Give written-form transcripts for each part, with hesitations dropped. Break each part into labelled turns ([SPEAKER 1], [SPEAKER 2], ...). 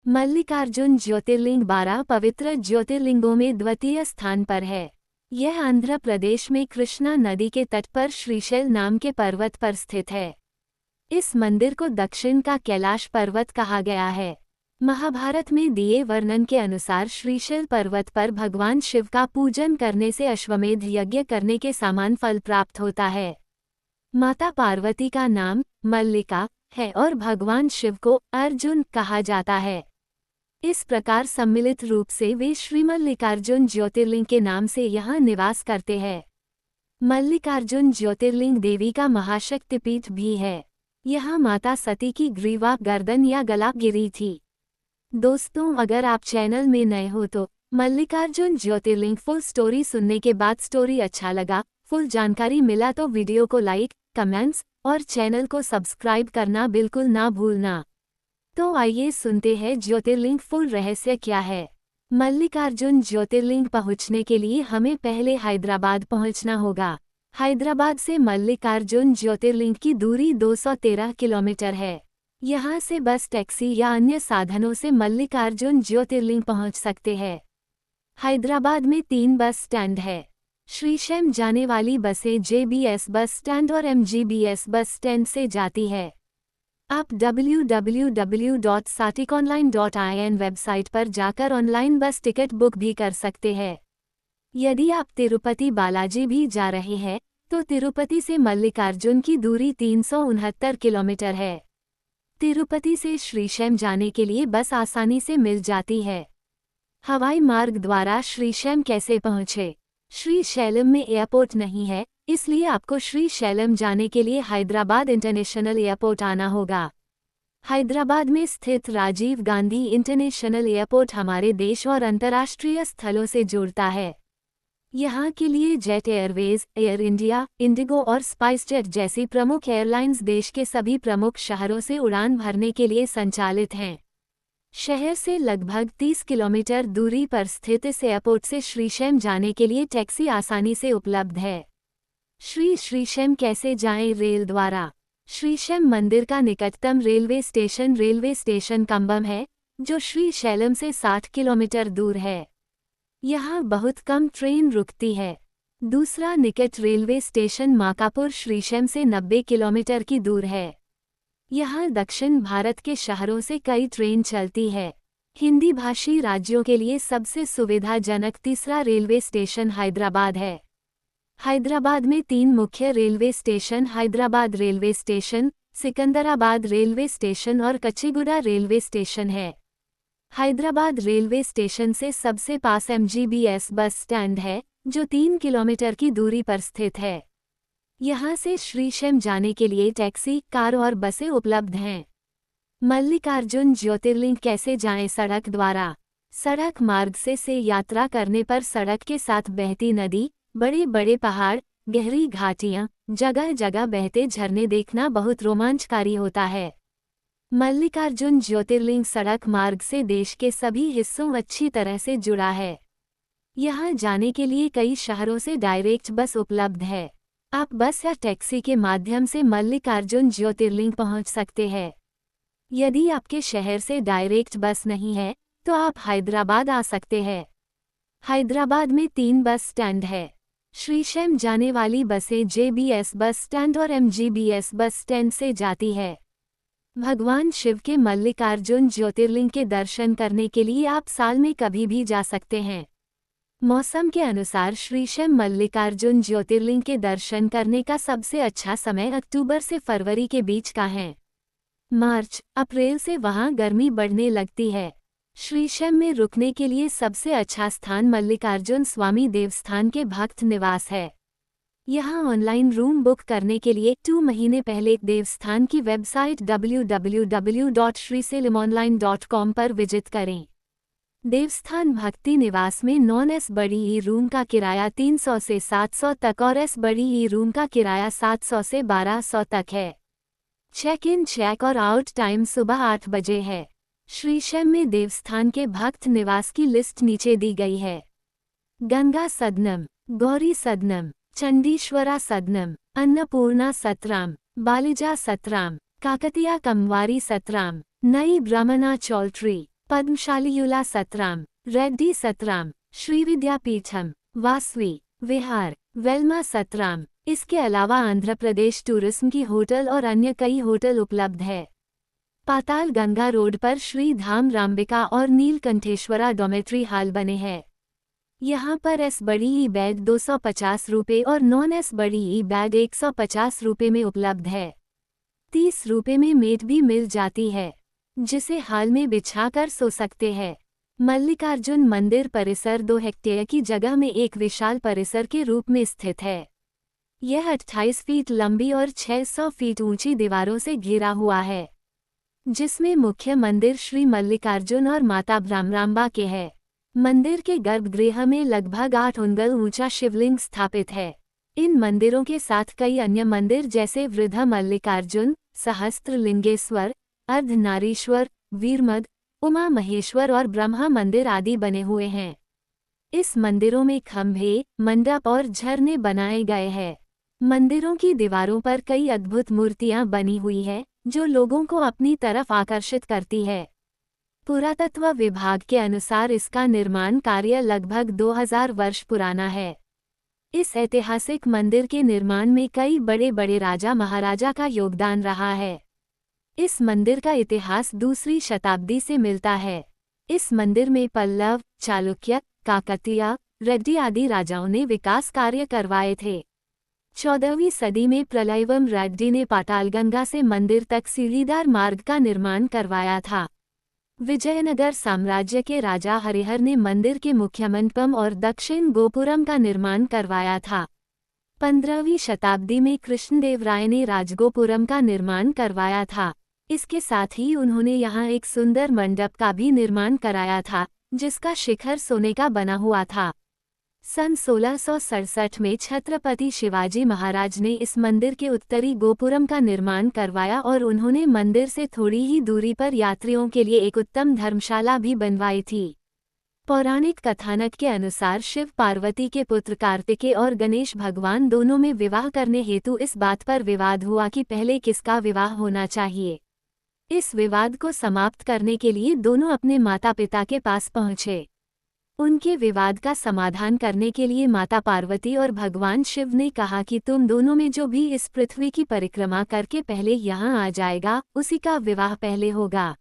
[SPEAKER 1] मल्लिकार्जुन ज्योतिर्लिंग 12 पवित्र ज्योतिर्लिंगों में द्वितीय स्थान पर है। यह आंध्र प्रदेश में कृष्णा नदी के तट पर श्रीशैल नाम के पर्वत पर स्थित है। इस मंदिर को दक्षिण का कैलाश पर्वत कहा गया है। महाभारत में दिए वर्णन के अनुसार श्रीशैल पर्वत पर भगवान शिव का पूजन करने से अश्वमेध यज्ञ करने के समान फल प्राप्त होता है। माता पार्वती का नाम मल्लिका है और भगवान शिव को अर्जुन कहा जाता है। इस प्रकार सम्मिलित रूप से वे श्री मल्लिकार्जुन ज्योतिर्लिंग के नाम से यहाँ निवास करते हैं। मल्लिकार्जुन ज्योतिर्लिंग देवी का महाशक्तिपीठ भी है। यहाँ माता सती की ग्रीवा गर्दन या गला गिरी थी। दोस्तों, अगर आप चैनल में नए हो तो मल्लिकार्जुन ज्योतिर्लिंग फुल स्टोरी सुनने के बाद स्टोरी अच्छा लगा, फुल जानकारी मिला तो वीडियो को लाइक, कमेंट्स और चैनल को सब्सक्राइब करना बिल्कुल ना भूलना। तो आइए सुनते हैं ज्योतिर्लिंग फुल रहस्य क्या है। मल्लिकार्जुन ज्योतिर्लिंग पहुंचने के लिए हमें पहले हैदराबाद पहुंचना होगा। हैदराबाद से मल्लिकार्जुन ज्योतिर्लिंग की दूरी 213 किलोमीटर है। यहाँ से बस टैक्सी या अन्य साधनों से मल्लिकार्जुन ज्योतिर्लिंग पहुँच सकते हैं। हैदराबाद में 3 बस स्टैंड है। श्रीशैल जाने वाली बसें JBS बस स्टैंड और MGBS बस स्टैंड से जाती है। आप www.satikonline.in वेबसाइट पर जाकर ऑनलाइन बस टिकट बुक भी कर सकते हैं। यदि आप तिरुपति बालाजी भी जा रहे हैं तो तिरुपति से मल्लिकार्जुन की दूरी 369 किलोमीटर है। तिरुपति से श्रीशैल जाने के लिए बस आसानी से मिल जाती है। हवाई मार्ग द्वारा श्रीशैल कैसे पहुँचे? श्रीशैलम में एयरपोर्ट नहीं है, इसलिए आपको श्रीशैलम जाने के लिए हैदराबाद इंटरनेशनल एयरपोर्ट आना होगा। हैदराबाद में स्थित राजीव गांधी इंटरनेशनल एयरपोर्ट हमारे देश और अंतर्राष्ट्रीय स्थलों से जुड़ता है। यहाँ के लिए jet Airways, air India, Indigo और स्पाइसजेट जैसी प्रमुख एयरलाइंस देश के सभी प्रमुख शहरों से उड़ान भरने के लिए संचालित हैं। शहर से लगभग 30 किलोमीटर दूरी पर स्थित इस एयरपोर्ट से श्रीशैल जाने के लिए टैक्सी आसानी से उपलब्ध है। श्रीशैल कैसे जाएं? रेल द्वारा। श्रीशैल मंदिर का निकटतम रेलवे स्टेशन कंबम है, जो श्रीशैलम से 60 किलोमीटर दूर है। यहाँ बहुत कम ट्रेन रुकती है। दूसरा निकट रेलवे स्टेशन माकापुर श्रीशैल से 90 किलोमीटर की दूर है। यहाँ दक्षिण भारत के शहरों से कई ट्रेन चलती है। हिंदी भाषी राज्यों के लिए सबसे सुविधाजनक तीसरा रेलवे स्टेशन हैदराबाद है। हैदराबाद में 3 मुख्य railway station Hyderabad railway station, Secunderabad railway station और कच्चीगुडा रेलवे स्टेशन है। हैदराबाद रेलवे स्टेशन से सबसे पास MGBS बस स्टैंड है, जो 3 किलोमीटर की दूरी पर स्थित है। यहाँ से श्रीशैल जाने के लिए टैक्सी, कार और बसें उपलब्ध हैं। मल्लिकार्जुन ज्योतिर्लिंग कैसे जाएं? सड़क द्वारा। सड़क मार्ग से यात्रा करने पर सड़क के साथ बहती नदी, बड़े बड़े पहाड़, गहरी घाटियाँ, जगह जगह बहते झरने देखना बहुत रोमांचकारी होता है। मल्लिकार्जुन ज्योतिर्लिंग सड़क मार्ग से देश के सभी हिस्सों अच्छी तरह से जुड़ा है। यहाँ जाने के लिए कई शहरों से डायरेक्ट बस उपलब्ध है। आप बस या टैक्सी के माध्यम से मल्लिकार्जुन ज्योतिर्लिंग पहुँच सकते हैं। यदि आपके शहर से डायरेक्ट बस नहीं है तो आप हैदराबाद आ सकते हैं। हैदराबाद में 3 बस स्टैंड है। श्रीशैल जाने वाली बसें JBS बस स्टैंड और MGBS बस स्टैंड से जाती है। भगवान शिव के मल्लिकार्जुन ज्योतिर्लिंग के दर्शन करने के लिए आप साल में कभी भी जा सकते हैं। मौसम के अनुसार श्रीशैल मल्लिकार्जुन ज्योतिर्लिंग के दर्शन करने का सबसे अच्छा समय अक्टूबर से फरवरी के बीच का है। मार्च, अप्रैल से वहां गर्मी बढ़ने लगती है। श्रीशैल में रुकने के लिए सबसे अच्छा स्थान मल्लिकार्जुन स्वामी देवस्थान के भक्त निवास है। यहाँ ऑनलाइन रूम बुक करने के लिए 2 महीने पहले देवस्थान की वेबसाइट www.srisailamonline.com पर विजिट करें। देवस्थान भक्ति निवास में नॉन-AC बड़ी ई रूम का किराया 300 से 700 तक और AC बड़ी ई रूम का किराया 700 से 1200 तक है। चेक इन, चेक और आउट टाइम सुबह 8 बजे है। श्रीशैल में देवस्थान के भक्त निवास की लिस्ट नीचे दी गई है। गंगा सदनम, गौरी सदनम, चंडीश्वरा सदनम, अन्नपूर्णा सतराम, बालिजा सतराम, काकतिया कमवारी सतराम, नई ब्राह्मणा चौल्ट्री, पद्मशालीयुला सतराम, रेड्डी सतराम, श्री विद्यापीठम, वासवी विहार, वेल्मा सतराम। इसके अलावा आंध्र प्रदेश टूरिज्म की होटल और अन्य कई होटल उपलब्ध है। पाताल गंगा रोड पर श्री धाम रामबिका और नीलकंठेश्वरा डॉमेट्री हाल बने हैं। यहाँ पर एस बड़ी ई बेड 250 रुपये और नॉन एस बड़ी ई बेड 150 रुपये में उपलब्ध है। 30 रुपये में मेट भी मिल जाती है, जिसे हाल में बिछाकर सो सकते हैं। मल्लिकार्जुन मंदिर परिसर 2 हेक्टेयर की जगह में एक विशाल परिसर के रूप में स्थित है। यह 28 फीट लंबी और 600 फीट ऊंची दीवारों से घिरा हुआ है, जिसमें मुख्य मंदिर श्री मल्लिकार्जुन और माता भ्रामरांबा के है। मंदिर के गर्भगृह में लगभग 8 अंगुल ऊंचा शिवलिंग स्थापित है। इन मंदिरों के साथ कई अन्य मंदिर जैसे वृद्ध मल्लिकार्जुन, सहस्त्रलिंगेश्वर, अर्धनारीश्वर, वीरमद, उमा महेश्वर और ब्रह्मा मंदिर आदि बने हुए हैं। इस मंदिरों में खंभे, मंडप और झरने बनाए गए हैं। मंदिरों की दीवारों पर कई अद्भुत मूर्तियां बनी हुई है, जो लोगों को अपनी तरफ आकर्षित करती है। पुरातत्व विभाग के अनुसार इसका निर्माण कार्य लगभग 2000 वर्ष पुराना है। इस ऐतिहासिक मंदिर के निर्माण में कई बड़े बड़े राजा महाराजा का योगदान रहा है। इस मंदिर का इतिहास 2वीं शताब्दी से मिलता है। इस मंदिर में पल्लव, चालुक्य, काकतीय, रेड्डी आदि राजाओं ने विकास कार्य करवाए थे। 14वीं सदी में प्रलयवम रेड्डी ने पातालगंगा से मंदिर तक सीढ़ीदार मार्ग का निर्माण करवाया था। विजयनगर साम्राज्य के राजा हरिहर ने मंदिर के मुख्य मंडपम और दक्षिण गोपुरम का निर्माण करवाया था। 15वीं शताब्दी में कृष्णदेवराय ने राजगोपुरम का निर्माण करवाया था। इसके साथ ही उन्होंने यहाँ एक सुंदर मंडप का भी निर्माण कराया था, जिसका शिखर सोने का बना हुआ था। सन 1667 में छत्रपति शिवाजी महाराज ने इस मंदिर के उत्तरी गोपुरम का निर्माण करवाया और उन्होंने मंदिर से थोड़ी ही दूरी पर यात्रियों के लिए एक उत्तम धर्मशाला भी बनवाई थी। पौराणिक कथानक के अनुसार शिव पार्वती के पुत्र कार्तिकेय और गणेश भगवान दोनों में विवाह करने हेतु इस बात पर विवाद हुआ कि पहले किसका विवाह होना चाहिए। इस विवाद को समाप्त करने के लिए दोनों अपने माता पिता के पास पहुंचे। उनके विवाद का समाधान करने के लिए माता पार्वती और भगवान शिव ने कहा कि तुम दोनों में जो भी इस पृथ्वी की परिक्रमा करके पहले यहाँ आ जाएगा, उसी का विवाह पहले होगा।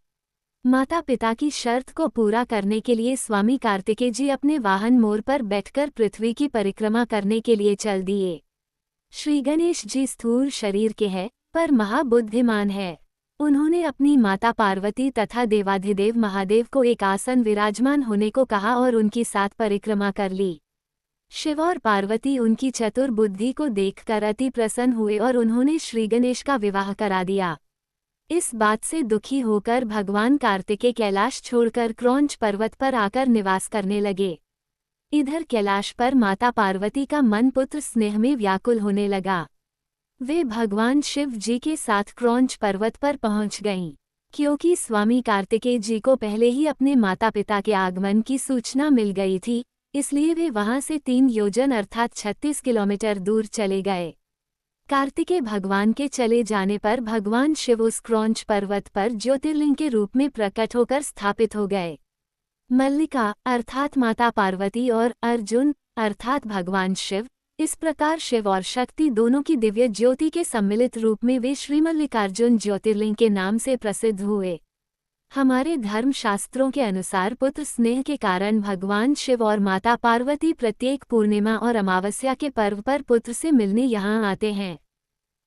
[SPEAKER 1] माता पिता की शर्त को पूरा करने के लिए स्वामी कार्तिकेय जी अपने वाहन मोर पर बैठकर पृथ्वी की परिक्रमा करने के लिए चल दिए। श्री गणेश जी स्थूल शरीर के हैं, पर महाबुद्धिमान है। उन्होंने अपनी माता पार्वती तथा देवाधिदेव महादेव को एक आसन विराजमान होने को कहा और उनकी साथ परिक्रमा कर ली। शिव और पार्वती उनकी चतुर बुद्धि को देखकर अति प्रसन्न हुए और उन्होंने श्री गणेश का विवाह करा दिया। इस बात से दुखी होकर भगवान कार्तिकेय कैलाश छोड़कर क्रौंच पर्वत पर आकर निवास करने लगे। इधर कैलाश पर माता पार्वती का मन पुत्र स्नेह में व्याकुल होने लगा। वे भगवान शिव जी के साथ क्रौंच पर्वत पर पहुंच गईं। क्योंकि स्वामी कार्तिकेय जी को पहले ही अपने माता पिता के आगमन की सूचना मिल गई थी, इसलिए वे वहां से 3 योजन अर्थात 36 किलोमीटर दूर चले गए। कार्तिकेय भगवान के चले जाने पर भगवान शिव उस क्रौंच पर्वत पर ज्योतिर्लिंग के रूप में प्रकट होकर स्थापित हो गए। मल्लिका अर्थात माता पार्वती और अर्जुन अर्थात भगवान शिव, इस प्रकार शिव और शक्ति दोनों की दिव्य ज्योति के सम्मिलित रूप में वे श्री मल्लिकार्जुन ज्योतिर्लिंग के नाम से प्रसिद्ध हुए। हमारे धर्मशास्त्रों के अनुसार पुत्र स्नेह के कारण भगवान शिव और माता पार्वती प्रत्येक पूर्णिमा और अमावस्या के पर्व पर पुत्र से मिलने यहाँ आते हैं।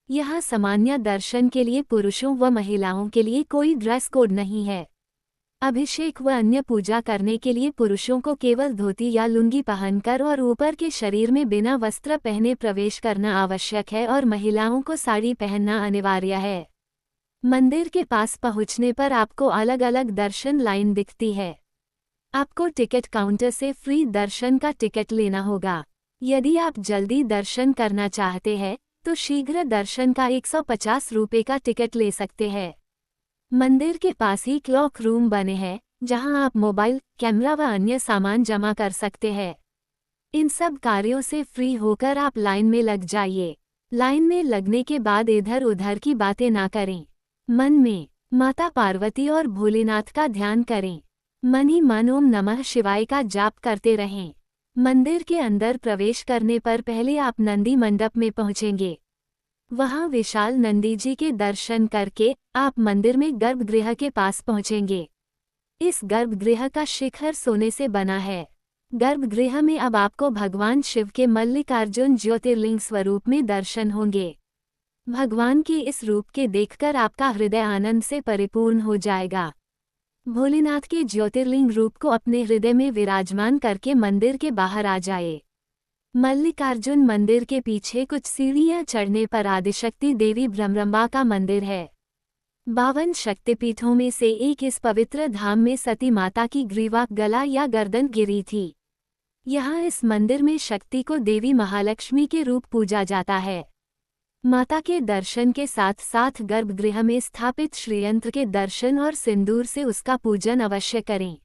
[SPEAKER 1] यहाँ सामान्य दर्शन के लिए पुरुषों व महिलाओं के लिए कोई ड्रेस कोड नहीं है। अभिषेक व अन्य पूजा करने के लिए पुरुषों को केवल धोती या लुंगी पहनकर और ऊपर के शरीर में बिना वस्त्र पहने प्रवेश करना आवश्यक है और महिलाओं को साड़ी पहनना अनिवार्य है। मंदिर के पास पहुंचने पर आपको अलग अलग दर्शन लाइन दिखती है। आपको टिकट काउंटर से फ्री दर्शन का टिकट लेना होगा। यदि आप जल्दी दर्शन करना चाहते हैं तो शीघ्र दर्शन का 150 रुपये का टिकट ले सकते हैं। मंदिर के पास ही क्लॉक रूम बने हैं, जहां आप मोबाइल, कैमरा व अन्य सामान जमा कर सकते हैं। इन सब कार्यों से फ्री होकर आप लाइन में लग जाइए। लाइन में लगने के बाद इधर उधर की बातें ना करें। मन में माता पार्वती और भोलेनाथ का ध्यान करें। मन ही मन ओम नमः शिवाय का जाप करते रहें। मंदिर के अंदर प्रवेश करने पर पहले आप नंदी मंडप में पहुंचेंगे। वहां विशाल नंदी जी के दर्शन करके आप मंदिर में गर्भगृह के पास पहुंचेंगे। इस गर्भगृह का शिखर सोने से बना है। गर्भगृह में अब आपको भगवान शिव के मल्लिकार्जुन ज्योतिर्लिंग स्वरूप में दर्शन होंगे। भगवान के इस रूप के देखकर आपका हृदय आनंद से परिपूर्ण हो जाएगा। भोलेनाथ के ज्योतिर्लिंग रूप को अपने हृदय में विराजमान करके मंदिर के बाहर आ जाए। मल्लिकार्जुन मंदिर के पीछे कुछ सीढ़ियां चढ़ने पर आदिशक्ति देवी ब्रह्मरंबा का मंदिर है। 52 शक्तिपीठों में से एक इस पवित्र धाम में सती माता की ग्रीवा, गला या गर्दन गिरी थी। यहाँ इस मंदिर में शक्ति को देवी महालक्ष्मी के रूप पूजा जाता है। माता के दर्शन के साथ साथ गर्भगृह में स्थापित श्रीयंत्र के दर्शन और सिंदूर से उसका पूजन अवश्य करें।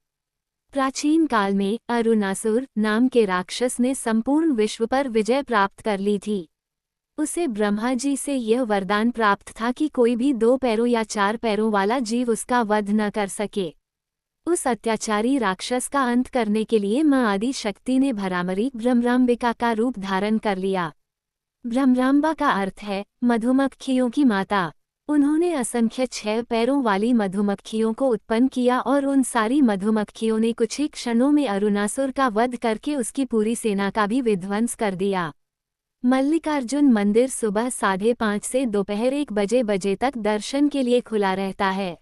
[SPEAKER 1] प्राचीन काल में अरुणासुर नाम के राक्षस ने संपूर्ण विश्व पर विजय प्राप्त कर ली थी। उसे ब्रह्मा जी से यह वरदान प्राप्त था कि कोई भी 2 पैरों या 4 पैरों वाला जीव उसका वध न कर सके। उस अत्याचारी राक्षस का अंत करने के लिए मां आदि शक्ति ने भ्रामरी ब्रह्मराम्बिका का रूप धारण कर लिया। ब्रह्मराम्बा का अर्थ है मधुमक्खियों की माता। उन्होंने असंख्य 6 पैरों वाली मधुमक्खियों को उत्पन्न किया और उन सारी मधुमक्खियों ने कुछ ही क्षणों में अरुणासुर का वध करके उसकी पूरी सेना का भी विध्वंस कर दिया। मल्लिकार्जुन मंदिर सुबह 5:30 से दोपहर 1 बजे तक दर्शन के लिए खुला रहता है।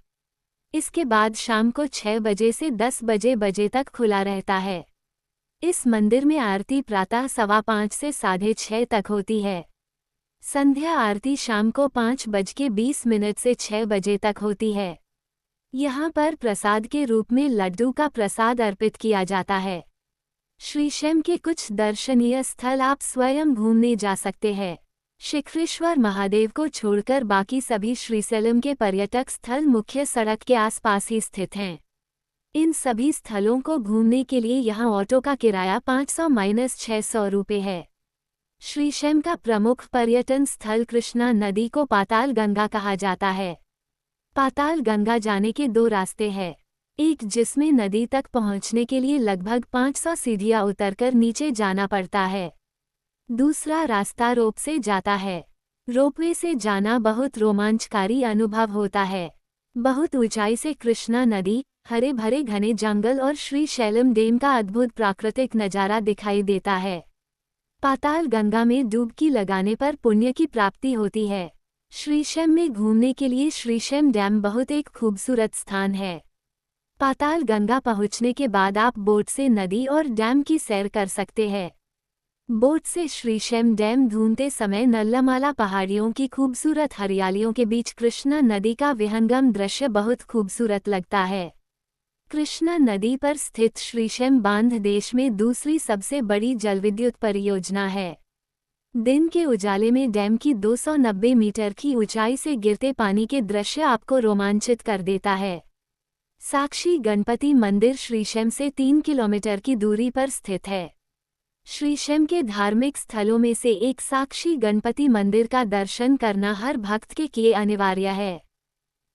[SPEAKER 1] इसके बाद शाम को 6 बजे से 10 बजे तक खुला रहता है। इस मंदिर में आरती प्रातः 5:15 से 6:30 तक होती है। संध्या आरती शाम को 5:20 से 6 बजे तक होती है। यहाँ पर प्रसाद के रूप में लड्डू का प्रसाद अर्पित किया जाता है। श्रीशैम के कुछ दर्शनीय स्थल आप स्वयं घूमने जा सकते हैं। शिखरेश्वर महादेव को छोड़कर बाकी सभी श्रीशैलम के पर्यटक स्थल मुख्य सड़क के आसपास ही स्थित हैं। इन सभी स्थलों को घूमने के लिए यहाँ ऑटो का किराया 500-600 रुपये है। श्रीशैम का प्रमुख पर्यटन स्थल कृष्णा नदी को पाताल गंगा कहा जाता है। पाताल गंगा जाने के 2 रास्ते हैं। एक जिसमें नदी तक पहुंचने के लिए लगभग 500 सीढ़ियां उतरकर नीचे जाना पड़ता है। दूसरा रास्ता रोप से जाता है। रोपवे से जाना बहुत रोमांचकारी अनुभव होता है। बहुत ऊंचाई से कृष्णा नदी, हरे भरे घने जंगल और श्रीशैलम डैम का अद्भुत प्राकृतिक नजारा दिखाई देता है। पाताल गंगा में डुबकी लगाने पर पुण्य की प्राप्ति होती है। श्रीशैम में घूमने के लिए श्रीशैम डैम बहुत एक खूबसूरत स्थान है। पाताल गंगा पहुंचने के बाद आप बोट से नदी और डैम की सैर कर सकते हैं। बोट से श्रीशैम डैम ढूंढते समय नल्लामाला पहाड़ियों की खूबसूरत हरियालियों के बीच कृष्णा नदी का विहंगम दृश्य बहुत खूबसूरत लगता है। कृष्णा नदी पर स्थित श्रीशैम बांध देश में दूसरी सबसे बड़ी जलविद्युत परियोजना है। दिन के उजाले में डैम की 290 मीटर की ऊंचाई से गिरते पानी के दृश्य आपको रोमांचित कर देता है। साक्षी गणपति मंदिर श्रीशैम से 3 किलोमीटर की दूरी पर स्थित है। श्रीशैम के धार्मिक स्थलों में से एक साक्षी गणपति मंदिर का दर्शन करना हर भक्त के लिए अनिवार्य है।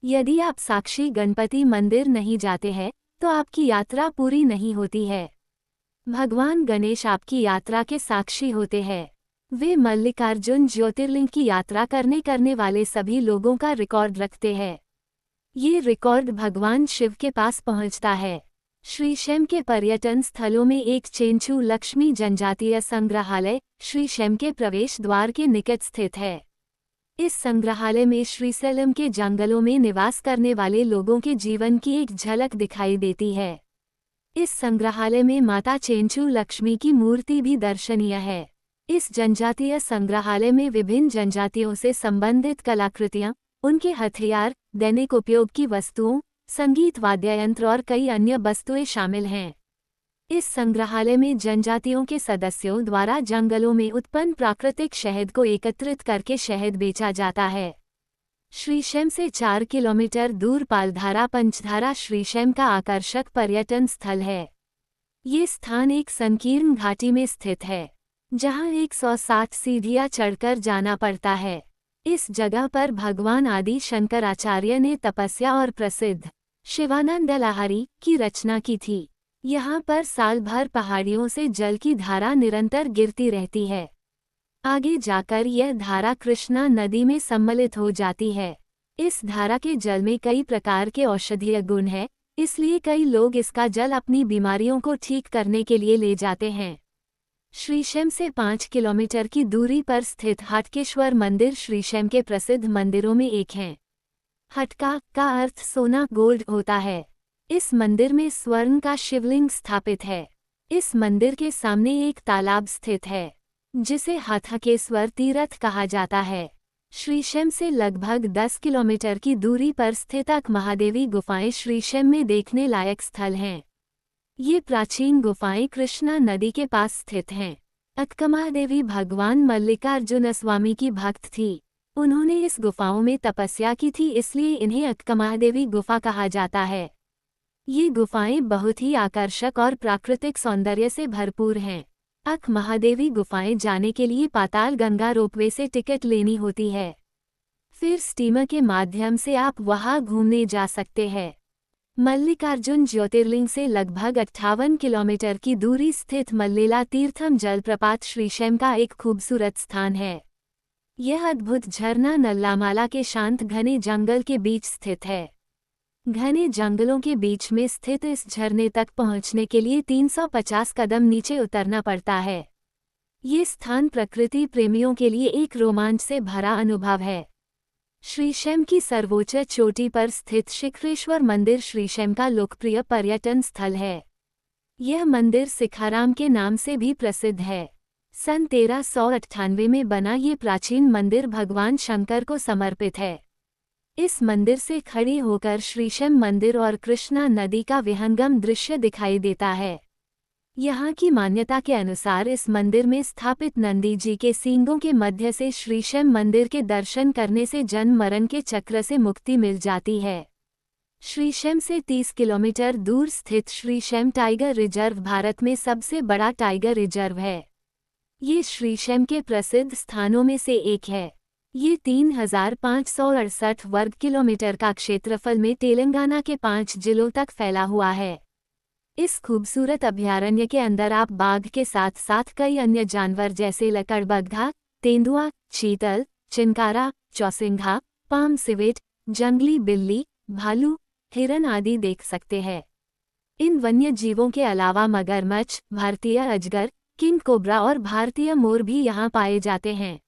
[SPEAKER 1] यदि आप साक्षी गणपति मंदिर नहीं जाते हैं तो आपकी यात्रा पूरी नहीं होती है। भगवान गणेश आपकी यात्रा के साक्षी होते हैं। वे मल्लिकार्जुन ज्योतिर्लिंग की यात्रा करने वाले सभी लोगों का रिकॉर्ड रखते हैं। ये रिकॉर्ड भगवान शिव के पास पहुंचता है। श्रीशैम के पर्यटन स्थलों में एक चेंचू लक्ष्मी जनजातीय संग्रहालय श्रीशैम के प्रवेश द्वार के निकट स्थित है। इस संग्रहालय में श्रीशैलम के जंगलों में निवास करने वाले लोगों के जीवन की एक झलक दिखाई देती है। इस संग्रहालय में माता चेंचू लक्ष्मी की मूर्ति भी दर्शनीय है। इस जनजातीय संग्रहालय में विभिन्न जनजातियों से संबंधित कलाकृतियां, उनके हथियार, दैनिक उपयोग की वस्तुओं, संगीत वाद्ययंत्र और कई अन्य वस्तुएं शामिल हैं। इस संग्रहालय में जनजातियों के सदस्यों द्वारा जंगलों में उत्पन्न प्राकृतिक शहद को एकत्रित करके शहद बेचा जाता है। श्रीशैम से 4 किलोमीटर दूर पालधारा पंचधारा श्रीशैम का आकर्षक पर्यटन स्थल है। ये स्थान एक संकीर्ण घाटी में स्थित है, जहां 160 सीढ़ियां चढ़कर जाना पड़ता है। इस जगह पर भगवान आदि शंकराचार्य ने तपस्या और प्रसिद्ध शिवानंद लहारी की रचना की थी। यहाँ पर साल भर पहाड़ियों से जल की धारा निरंतर गिरती रहती है। आगे जाकर यह धारा कृष्णा नदी में सम्मिलित हो जाती है। इस धारा के जल में कई प्रकार के औषधीय गुण हैं, इसलिए कई लोग इसका जल अपनी बीमारियों को ठीक करने के लिए ले जाते हैं। श्रीशैम से 5 किलोमीटर की दूरी पर स्थित हाटकेश्वर मंदिर श्रीशैम के प्रसिद्ध मंदिरों में एक है। हटका का अर्थ सोना गोल्ड होता है। इस मंदिर में स्वर्ण का शिवलिंग स्थापित है। इस मंदिर के सामने एक तालाब स्थित है, जिसे हाटकेश्वर तीर्थ कहा जाता है। श्रीशैम से लगभग 10 किलोमीटर की दूरी पर स्थित अक महादेवी गुफाएं श्रीशैम में देखने लायक स्थल हैं। ये प्राचीन गुफाएं कृष्णा नदी के पास स्थित हैं। अक्कमहादेवी भगवान मल्लिकार्जुन स्वामी की भक्त थी। उन्होंने इस गुफाओं में तपस्या की थी, इसलिए इन्हें अक्कमहादेवी गुफा कहा जाता है। ये गुफाएं बहुत ही आकर्षक और प्राकृतिक सौंदर्य से भरपूर हैं। अक महादेवी गुफाएं जाने के लिए पाताल गंगा रोपवे से टिकट लेनी होती है। फिर स्टीमर के माध्यम से आप वहां घूमने जा सकते हैं। मल्लिकार्जुन ज्योतिर्लिंग से लगभग 58 किलोमीटर की दूरी स्थित मल्लेला तीर्थम जलप्रपात श्रीशैम का एक खूबसूरत स्थान है। यह अद्भुत झरना नल्लामाला के शांत घने जंगल के बीच स्थित है। घने जंगलों के बीच में स्थित इस झरने तक पहुंचने के लिए 350 कदम नीचे उतरना पड़ता है। ये स्थान प्रकृति प्रेमियों के लिए एक रोमांच से भरा अनुभव है। श्रीशैम की सर्वोच्च चोटी पर स्थित शिखरेश्वर मंदिर श्रीशैम का लोकप्रिय पर्यटन स्थल है। यह मंदिर सिखाराम के नाम से भी प्रसिद्ध है। सन 1398 में बना ये प्राचीन मंदिर भगवान शंकर को समर्पित है। इस मंदिर से खड़े होकर श्रीशैम मंदिर और कृष्णा नदी का विहंगम दृश्य दिखाई देता है। यहाँ की मान्यता के अनुसार इस मंदिर में स्थापित नंदी जी के सींगों के मध्य से श्रीशैम मंदिर के दर्शन करने से जन्म मरण के चक्र से मुक्ति मिल जाती है। श्रीशैम से 30 किलोमीटर दूर स्थित श्रीशैम टाइगर रिजर्व भारत में सबसे बड़ा टाइगर रिजर्व है। ये श्रीशैम के प्रसिद्ध स्थानों में से एक है। ये 3568 वर्ग किलोमीटर का क्षेत्रफल में तेलंगाना के 5 जिलों तक फैला हुआ है। इस खूबसूरत अभयारण्य के अंदर आप बाघ के साथ साथ कई अन्य जानवर जैसे लकड़बग्घा, तेंदुआ, चीतल, चिनकारा, चौसिंघा, पाम सिवेट, जंगली बिल्ली, भालू, हिरन आदि देख सकते हैं। इन वन्य जीवों के अलावा मगरमच्छ, भारतीय अजगर, किंग कोबरा और भारतीय मोर भी यहाँ पाए जाते हैं।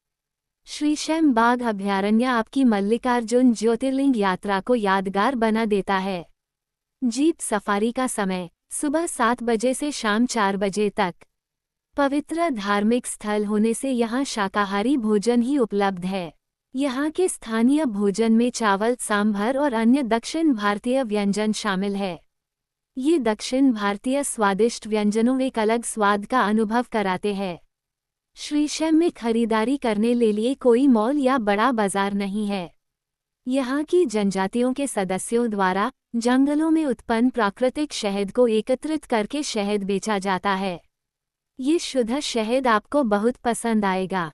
[SPEAKER 1] श्रीशैम बाघ अभयारण्य आपकी मल्लिकार्जुन ज्योतिर्लिंग यात्रा को यादगार बना देता है। जीप सफारी का समय सुबह 7 बजे से शाम 4 बजे तक। पवित्र धार्मिक स्थल होने से यहाँ शाकाहारी भोजन ही उपलब्ध है। यहाँ के स्थानीय भोजन में चावल, सांभर और अन्य दक्षिण भारतीय व्यंजन शामिल है। ये दक्षिण भारतीय स्वादिष्ट व्यंजनों एक अलग स्वाद का अनुभव कराते हैं। श्रीशैम में खरीदारी करने के लिए कोई मॉल या बड़ा बाजार नहीं है। यहाँ की जनजातियों के सदस्यों द्वारा जंगलों में उत्पन्न प्राकृतिक शहद को एकत्रित करके शहद बेचा जाता है। ये शुद्ध शहद आपको बहुत पसंद आएगा।